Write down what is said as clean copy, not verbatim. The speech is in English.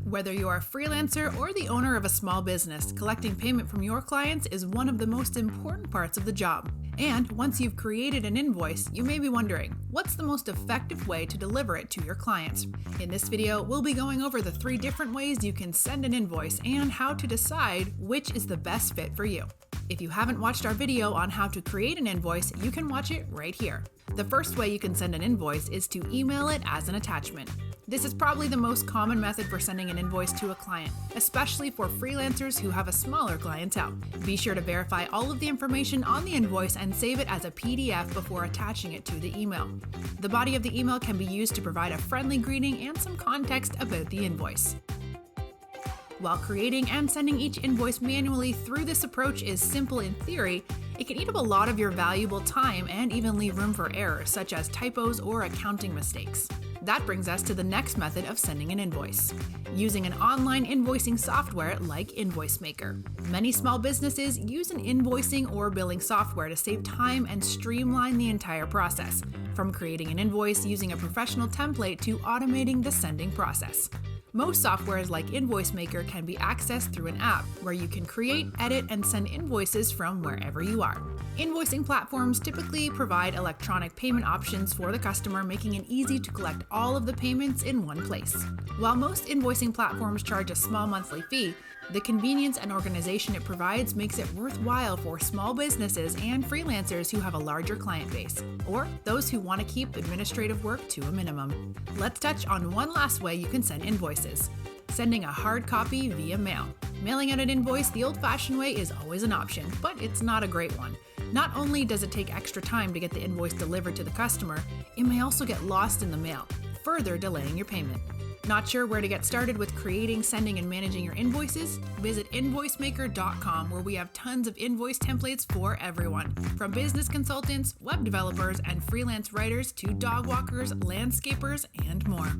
Whether you're a freelancer or the owner of a small business, collecting payment from your clients is one of the most important parts of the job. And once you've created an invoice, you may be wondering, what's the most effective way to deliver it to your clients? In this video, we'll be going over the 3 different ways you can send an invoice and how to decide which is the best fit for you. If you haven't watched our video on how to create an invoice, you can watch it right here. The first way you can send an invoice is to email it as an attachment. This is probably the most common method for sending an invoice to a client, especially for freelancers who have a smaller clientele. Be sure to verify all of the information on the invoice and save it as a PDF before attaching it to the email. The body of the email can be used to provide a friendly greeting and some context about the invoice. While creating and sending each invoice manually through this approach is simple in theory, it can eat up a lot of your valuable time and even leave room for errors such as typos or accounting mistakes. That brings us to the next method of sending an invoice, using an online invoicing software like InvoiceMaker. Many small businesses use an invoicing or billing software to save time and streamline the entire process, from creating an invoice using a professional template to automating the sending process. Most softwares like InvoiceMaker can be accessed through an app where you can create, edit, and send invoices from wherever you are. Invoicing platforms typically provide electronic payment options for the customer, making it easy to collect all of the payments in one place. While most invoicing platforms charge a small monthly fee, the convenience and organization it provides makes it worthwhile for small businesses and freelancers who have a larger client base, or those who want to keep administrative work to a minimum. Let's touch on one last way you can send invoices: sending a hard copy via mail. Mailing out an invoice the old-fashioned way is always an option, but it's not a great one. Not only does it take extra time to get the invoice delivered to the customer, it may also get lost in the mail, further delaying your payment. Not sure where to get started with creating, sending, and managing your invoices? Visit invoicemaker.com, where we have tons of invoice templates for everyone, from business consultants, web developers, and freelance writers to dog walkers, landscapers, and more.